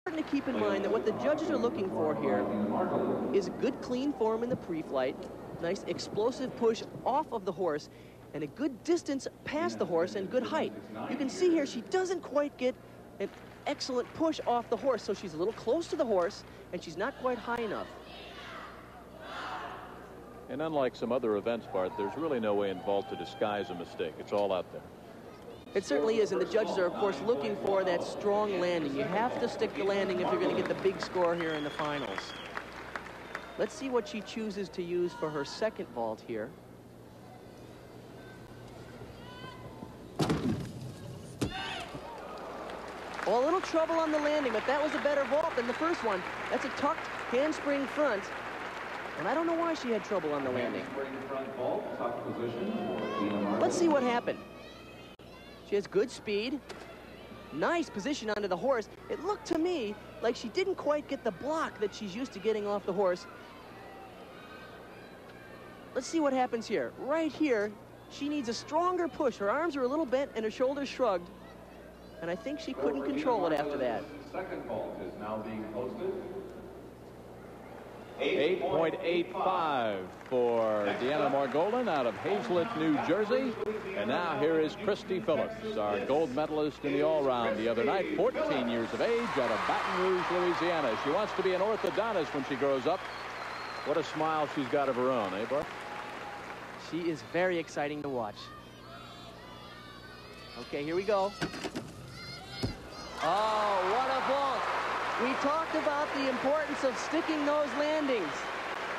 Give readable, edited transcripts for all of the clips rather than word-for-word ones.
important to keep in mind that what the judges are looking for here is a good clean form in the pre-flight, nice explosive push off of the horse, and a good distance past the horse and good height. You can see here she doesn't quite get an excellent push off the horse, so she's a little close to the horse and she's not quite high enough. And unlike some other events, Bart, there's really no way in vault to disguise a mistake. It's all out there. It certainly is, and the judges are, of course, looking for that strong landing. You have to stick the landing if you're going to get the big score here in the finals. Let's see what she chooses to use for her second vault here. Well, a little trouble on the landing, but that was a better vault than the first one. That's a tucked handspring front, and I don't know why she had trouble on the landing. Let's see what happened. She has good speed, nice position onto the horse. It looked to me like she didn't quite get the block that she's used to getting off the horse. Let's see what happens here. Right here, she needs a stronger push. Her arms are a little bent and her shoulders shrugged, and I think she couldn't control it after that. Second vault is now being posted. 8.85 for Deanna Margolin out of Hazlet, New Jersey. And now here is Christy Phillips, our gold medalist in the all-round the other night, 14 years of age, out of Baton Rouge, Louisiana. She wants to be an orthodontist when she grows up. What a smile she's got of her own, eh, Bart? She is very exciting to watch. Okay, here we go. Oh, what a vault. We talked about the importance of sticking those landings.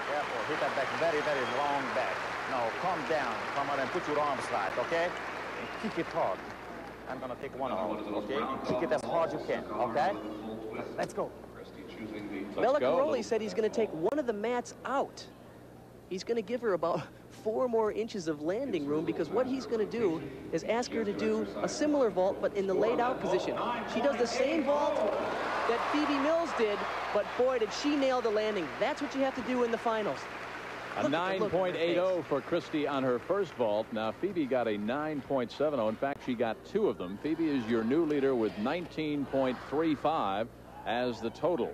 Careful, hit that back very, very long back. No, calm down. Come on and put your arms right, okay? And kick it hard. I'm gonna take one arm, okay? You kick it as hard as you can, okay? Let's go. Bella Caroli said he's gonna take one of the mats out. He's gonna give her about 4 more inches of landing room, because what he's gonna do is ask her to do a similar vault, but in the laid out position. She does the same vault that Phoebe Mills did, but boy, did she nail the landing. That's what you have to do in the finals. A 9.80 for Christy on her first vault. Now, Phoebe got a 9.70. In fact, she got 2 of them. Phoebe is your new leader with 19.35 as the total.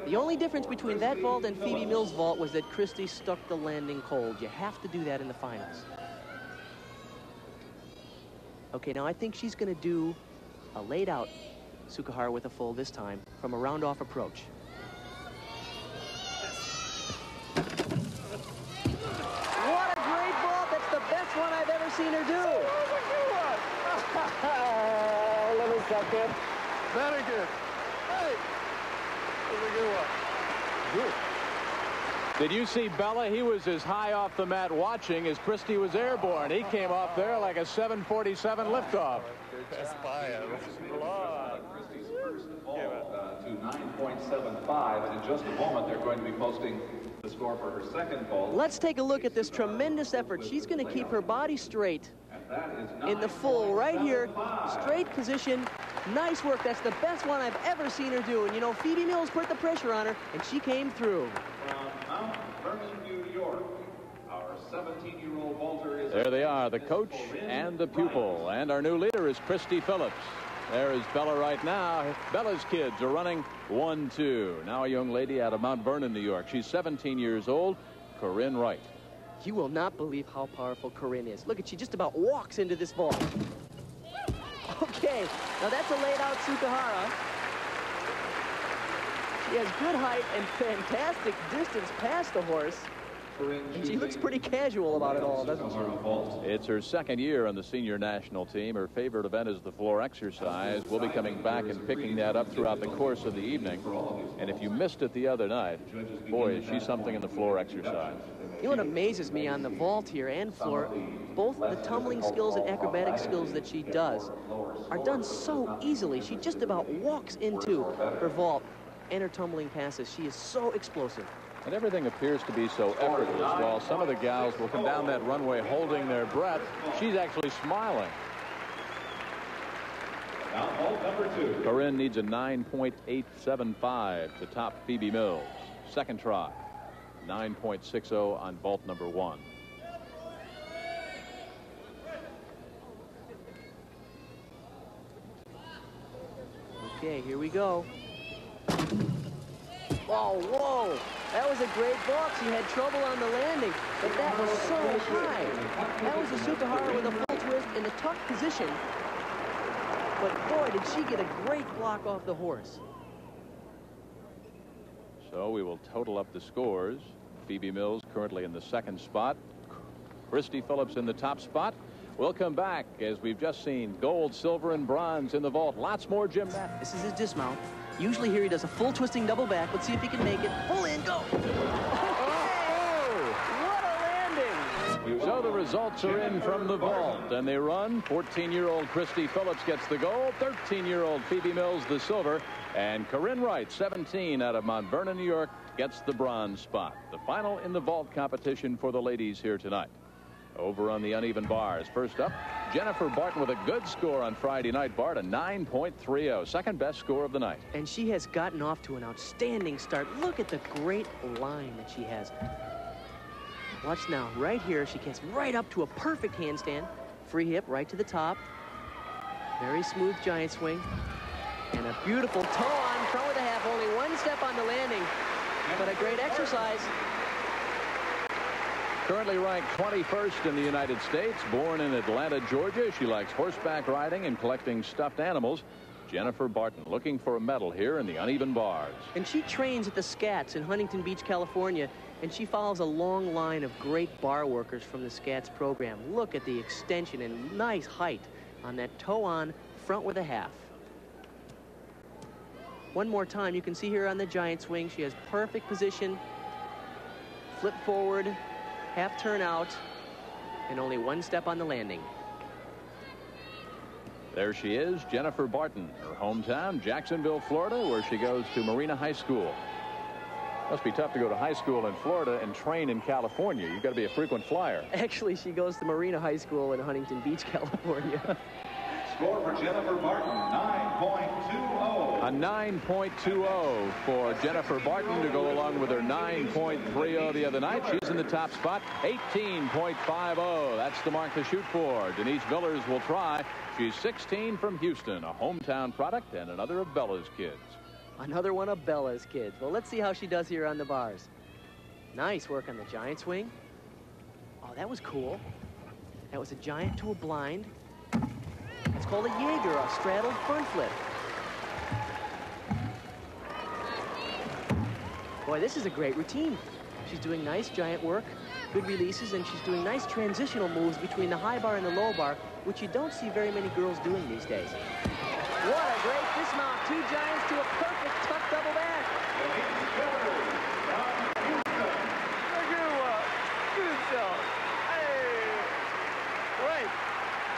The only difference between that vault and Phoebe Mills' vault was that Christy stuck the landing cold. You have to do that in the finals. Okay, now I think she's going to do a laid out Tsukahara with a full this time from a round off approach. What a great vault. That's the best one I've ever seen her do. Let me suck it. Very good. Hey, that's a good one. Good. Did you see Bella? He was as high off the mat watching as Christy was airborne. He came off there like a 747 liftoff. Aspire. Christy's first vault to 9.75, and in just a moment they're going to be posting the score for her second vault. Let's take a look at this tremendous effort. She's going to keep her body straight in the full right here. Straight position. Nice work. That's the best one I've ever seen her do. And you know, Phoebe Mills put the pressure on her, and she came through. From Mount Vernon, New York, our 17-year-old vaulter is... There they are, the coach and the pupil. And our new leader is Christy Phillips. There is Bella right now. Bella's kids are running 1-2. Now a young lady out of Mount Vernon, New York. She's 17 years old, Corinne Wright. You will not believe how powerful Corinne is. Look at, she just about walks into this vault. Okay, now that's a laid out Tsukahara. She has good height and fantastic distance past the horse. And she looks pretty casual about it all, doesn't she? It's her second year on the senior national team. Her favorite event is the floor exercise. We'll be coming back and picking that up throughout the course of the evening. And if you missed it the other night, boy, is she something in the floor exercise. You know what amazes me on the vault here and floor, both the tumbling skills and acrobatic skills that she does are done so easily. She just about walks into her vault and her tumbling passes. She is so explosive. And everything appears to be so effortless. While some of the gals will come down that runway holding their breath, she's actually smiling. Now, vault number 2. Corinne needs a 9.875 to top Phoebe Mills. Second try, 9.60 on vault number 1. Okay, here we go. Oh, whoa. That was a great vault. She had trouble on the landing, but that was so high. That was a Sukahara with a full twist in the tough position. But boy, did she get a great block off the horse. So we will total up the scores. Phoebe Mills currently in the second spot. Christy Phillips in the top spot. We'll come back as we've just seen gold, silver, and bronze in the vault. Lots more gymnastics. This is his dismount. Usually here he does a full twisting double back. Let's see if he can make it. Full in, go. What a landing. So the results are in from the vault, and they run. 14-year-old Christy Phillips gets the gold, 13-year-old Phoebe Mills the silver, and Corinne Wright, 17, out of Mount Vernon, New York, gets the bronze spot. The final in the vault competition for the ladies here tonight. Over on the uneven bars. First up, Jennifer Barton with a good score on Friday night. Bart, a 9.30, second best score of the night. And she has gotten off to an outstanding start. Look at the great line that she has. Watch now, right here, she gets right up to a perfect handstand. Free hip right to the top. Very smooth giant swing. And a beautiful toe on front with a half. Only one step on the landing, but a great exercise. Currently ranked 21st in the United States, born in Atlanta, Georgia. She likes horseback riding and collecting stuffed animals. Jennifer Barton looking for a medal here in the uneven bars. And she trains at the Scats in Huntington Beach, California, and she follows a long line of great bar workers from the Scats program. Look at the extension and nice height on that toe on front with a half. One more time, you can see here on the giant swing, she has perfect position, flip forward, half turn out, and only one step on the landing. There she is, Jennifer Barton, her hometown, Jacksonville, Florida, where she goes to Marina High School. Must be tough to go to high school in Florida and train in California. You've got to be a frequent flyer. Actually, she goes to Marina High School in Huntington Beach, California. Score for Jennifer Barton, 9.20. A 9.20 for Jennifer Barton to go along with her 9.30 the other night. She's in the top spot, 18.50. That's the mark to shoot for. Denise Villers will try. She's 16 from Houston, a hometown product and another of Bella's kids. Another one of Bella's kids. Well, let's see how she does here on the bars. Nice work on the giant swing. Oh, that was cool. That was a giant to a blind. It's called a Jaeger, a straddled front flip. Boy, this is a great routine. She's doing nice giant work, good releases, and she's doing nice transitional moves between the high bar and the low bar, which you don't see very many girls doing these days. What a great dismount. Two giants to a perfect tuck double back.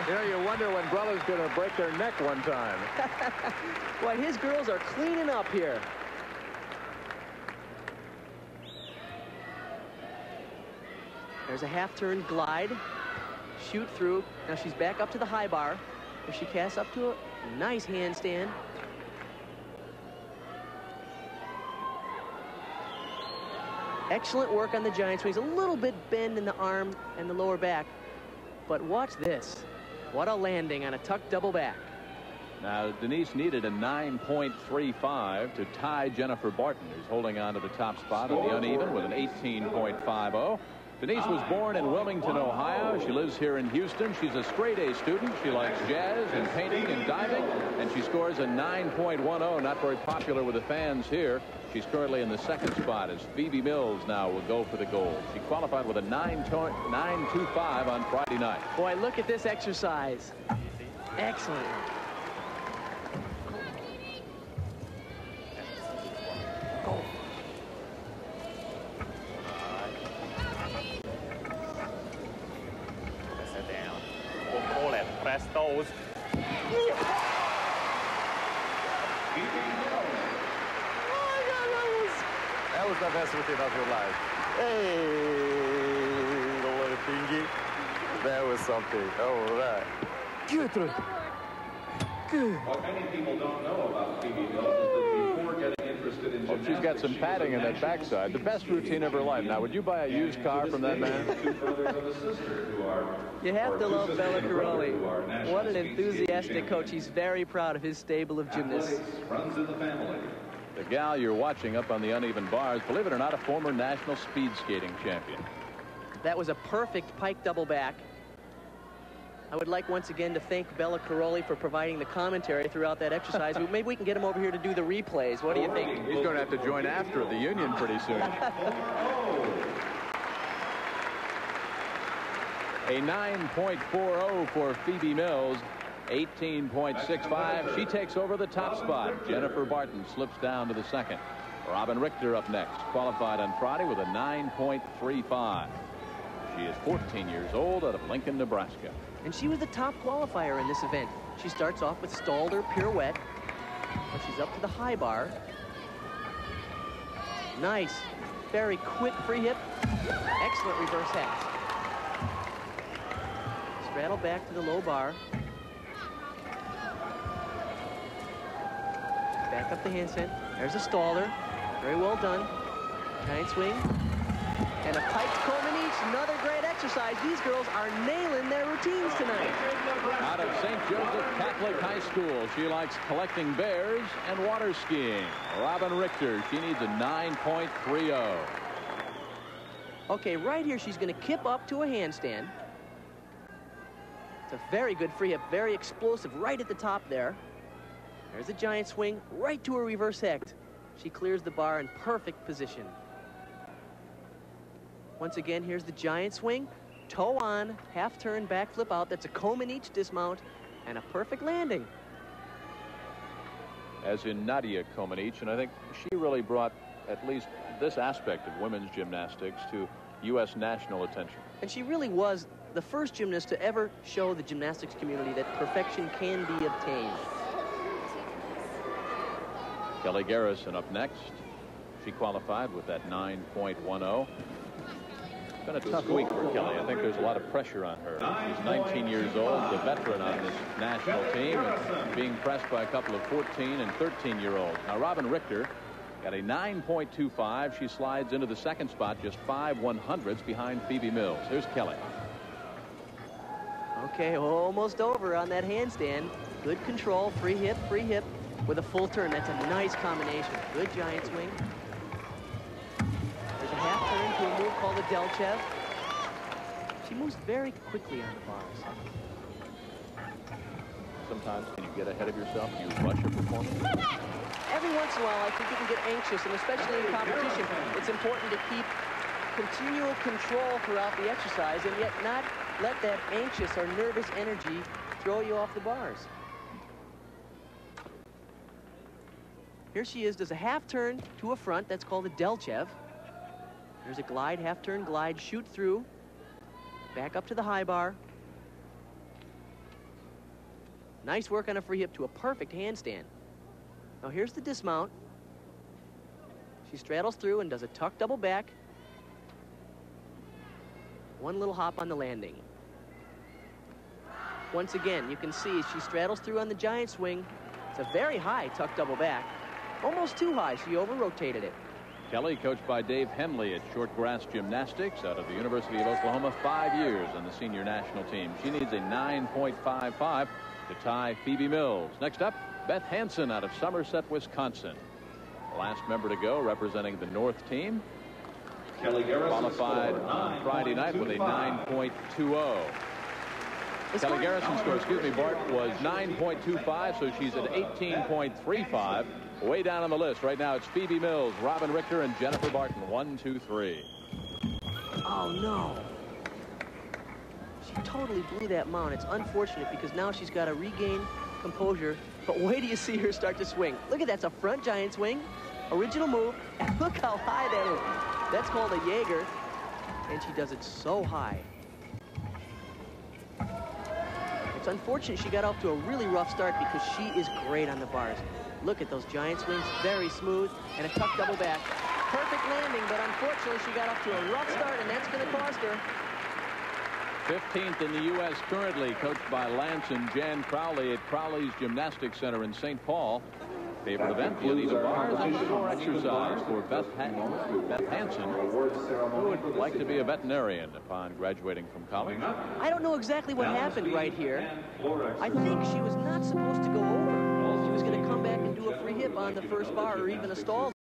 You know, you wonder when brother's going to break their neck one time. Boy, his girls are cleaning up here. There's a half-turn glide, shoot through. Now she's back up to the high bar, where she casts up to a nice handstand. Excellent work on the giant swings. A little bit bend in the arm and the lower back. But watch this. What a landing on a tuck double back. Now, Denise needed a 9.35 to tie Jennifer Barton, who's holding on to the top spot on the uneven with an 18.50. Denise was born in Wilmington, Ohio. She lives here in Houston. She's a straight-A student. She likes jazz and painting and diving, and she scores a 9.10, not very popular with the fans here. She's currently in the second spot as Phoebe Mills now will go for the gold. She qualified with a 9.25 on Friday night. Boy, look at this exercise. Excellent. Press those. That was the best routine of your life. Hey, little thingy. That was something. All right. What many people don't know about Phoebe Mills is that before getting interested in gymnastics, she's got some padding in that backside. The best routine of her life. Now, would you buy a used car from that man? You have to love Bella Caroli. What an enthusiastic coach. He's very proud of his stable of gymnasts. Runs in the family. The The gal you're watching up on the uneven bars, believe it or not, a former national speed skating champion. That was a perfect pike double back. I would like once again to thank Bella Caroli for providing the commentary throughout that exercise. Maybe we can get him over here to do the replays. What do you think? He's going to have to join after the union pretty soon. A 9.40 for Phoebe Mills. 18.65. She takes over the top spot. Jennifer Barton slips down to the second. Robin Richter up next. Qualified on Friday with a 9.35. She is 14 years old out of Lincoln, Nebraska. And she was the top qualifier in this event. She starts off with Stalder pirouette. But she's up to the high bar. Nice. Very quick free hip. Excellent reverse hex. Straddle back to the low bar. Back up the handstand. There's a Stalder. Very well done. Giant swing. And a pike Coleman each. Another great exercise. These girls are nailing their routines tonight. Out of St. Joseph Catholic High School, she likes collecting bears and water skiing. Robin Richter, she needs a 9.30. Okay, right here she's going to kip up to a handstand. It's a very good free hip, very explosive right at the top there. There's a giant swing right to a reverse hex. She clears the bar in perfect position. Once again, here's the giant swing. Toe on, half turn, back flip out. That's a Coleman each dismount and a perfect landing. As in Nadia Comaneci, and I think she really brought at least this aspect of women's gymnastics to U.S. national attention. And she really was the first gymnast to ever show the gymnastics community that perfection can be obtained. Kelly Garrison up next. She qualified with that 9.10. It's been a tough week for Kelly. I think there's a lot of pressure on her. She's 19 years old, the veteran on this national team, and being pressed by a couple of 14 and 13-year-olds. Now, Robin Richter got a 9.25. She slides into the second spot, just 5/100ths behind Phoebe Mills. Here's Kelly. Okay, almost over on that handstand. Good control, free hip with a full turn. That's a nice combination. Good giant swing. There's a half turn to a move called a Delchev. She moves very quickly on the bars. Sometimes when you get ahead of yourself, you rush your performance. Every once in a while, I think you can get anxious, and especially in competition, it's important to keep continual control throughout the exercise and yet not let that anxious or nervous energy throw you off the bars. Here she is, does a half turn to a front. That's called a Delchev. There's a glide, half turn, glide, shoot through. Back up to the high bar. Nice work on a free hip to a perfect handstand. Now here's the dismount. She straddles through and does a tuck double back. One little hop on the landing. Once again, you can see she straddles through on the giant swing. It's a very high tuck double back. Almost too high. She over-rotated it. Kelly, coached by Dave Henley at Short Grass Gymnastics out of the University of Oklahoma, 5 years on the senior national team. She needs a 9.55 to tie Phoebe Mills. Next up, Beth Hansen out of Somerset, Wisconsin. The last member to go, representing the North team. Kelly Garrison qualified on Friday night with a 9.20. Kelly Garrison's score, Bart, was 9.25, so she's at 18.35. Way down on the list right now, it's Phoebe Mills, Robin Richter, and Jennifer Barton. 1, 2, 3. Oh no! She totally blew that mount. It's unfortunate because now she's got to regain composure. But wait till you see her start to swing. Look at that, it's a front giant swing, original move, and look how high that is. That's called a Jaeger, and she does it so high. It's unfortunate she got off to a really rough start because she is great on the bars. Look at those giant swings, very smooth, and a tuck double back. Perfect landing, but unfortunately she got off to a rough start, and that's going to cost her. 15th in the U.S. currently, coached by Lance and Jan Crowley at Crowley's Gymnastics Center in St. Paul. Favorite event, the uneven bars and floor exercise for Beth Hansen, who would like to be a veterinarian upon graduating from college. I don't know exactly what happened right here. I think she was not supposed to go over. She was going to come back and do a free hip on the first bar or even a stall